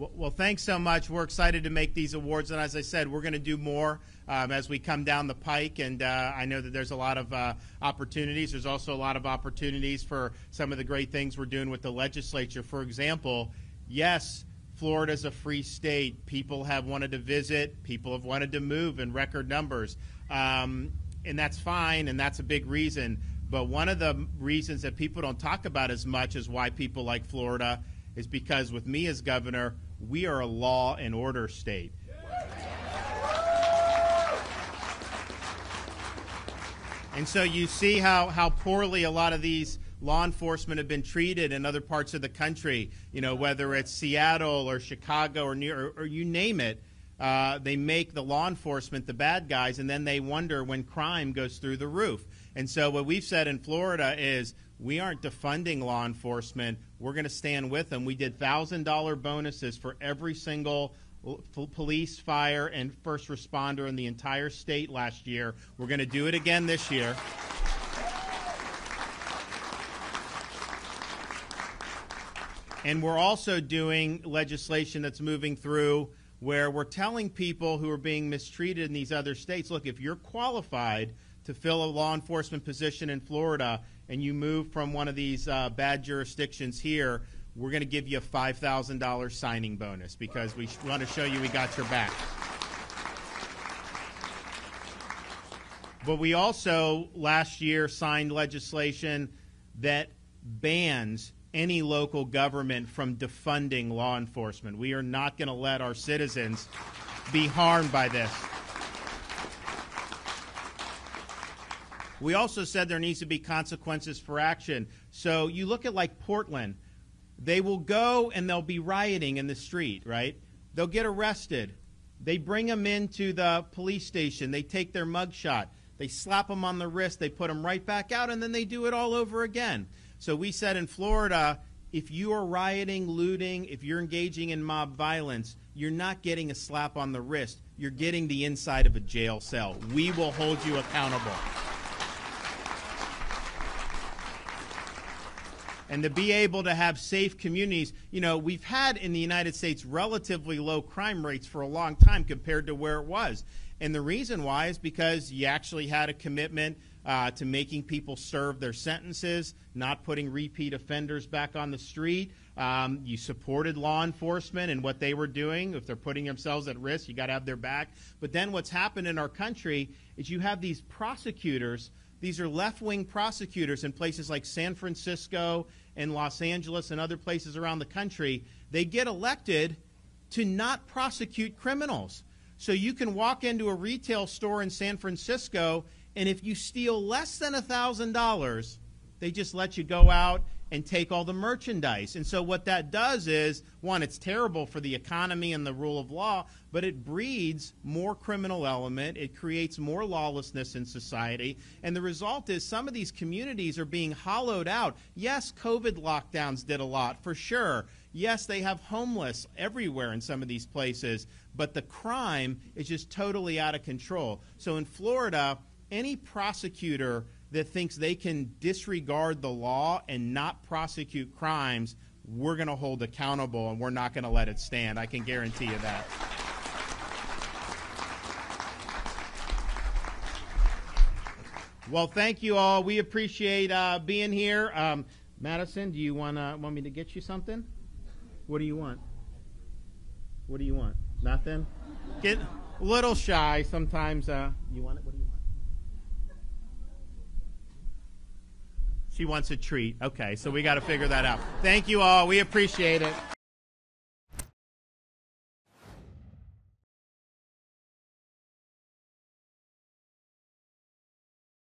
Well, thanks so much. We're excited to make these awards, and as I said, we're going to do more as we come down the pike, and I know that there's a lot of opportunities. There's also a lot of opportunities for some of the great things we're doing with the legislature. For example, yes, Florida's a free state. People have wanted to visit. People have wanted to move in record numbers, and that's fine, and that's a big reason. But one of the reasons that people don't talk about as much as why people like Florida is because with me as governor, we are a law and order state. And so you see how poorly a lot of these law enforcement have been treated in other parts of the country, you know, whether it's Seattle or Chicago or New York, or you name it. They make the law enforcement the bad guys, and then they wonder when crime goes through the roof. And so what we've said in Florida is we aren't defunding law enforcement. We're going to stand with them. We did $1,000 bonuses for every single police, fire, and first responder in the entire state last year. We're going to do it again this year. And we're also doing legislation that's moving through where we're telling people who are being mistreated in these other states, look, if you're qualified to fill a law enforcement position in Florida and you move from one of these bad jurisdictions here, we're going to give you a $5,000 signing bonus because we want to show you we got your back. But we also last year signed legislation that bans any local government from defunding law enforcement. We are not going to let our citizens be harmed by this. We also said there needs to be consequences for action. So you look at like Portland, they will go and they'll be rioting in the street, right? They'll get arrested. They bring them into the police station. They take their mugshot. They slap them on the wrist. They put them right back out, and then they do it all over again. So we said in Florida, if you are rioting, looting, if you're engaging in mob violence, you're not getting a slap on the wrist. You're getting the inside of a jail cell. We will hold you accountable. And to be able to have safe communities, you know, we've had in the United States relatively low crime rates for a long time compared to where it was. And the reason why is because you actually had a commitment to making people serve their sentences, not putting repeat offenders back on the street. You supported law enforcement and what they were doing. If they're putting themselves at risk, you got to have their back. But then what's happened in our country is you have these prosecutors. These are left-wing prosecutors in places like San Francisco and Los Angeles and other places around the country. They get elected to not prosecute criminals. So you can walk into a retail store in San Francisco, and if you steal less than $1,000, they just let you go out and take all the merchandise. And so what that does is, one, it's terrible for the economy and the rule of law, but it breeds more criminal element. It creates more lawlessness in society. And the result is some of these communities are being hollowed out. Yes, COVID lockdowns did a lot, for sure. Yes, they have homeless everywhere in some of these places, but the crime is just totally out of control. So in Florida, any prosecutor that thinks they can disregard the law and not prosecute crimes, we're going to hold accountable, and we're not going to let it stand. I can guarantee you that. Well, thank you all. We appreciate being here. Madison, do you want me to get you something? What do you want? What do you want? Nothing? Get a little shy sometimes. You want it? What do you want? She wants a treat. Okay, so we got to figure that out. Thank you all. We appreciate it.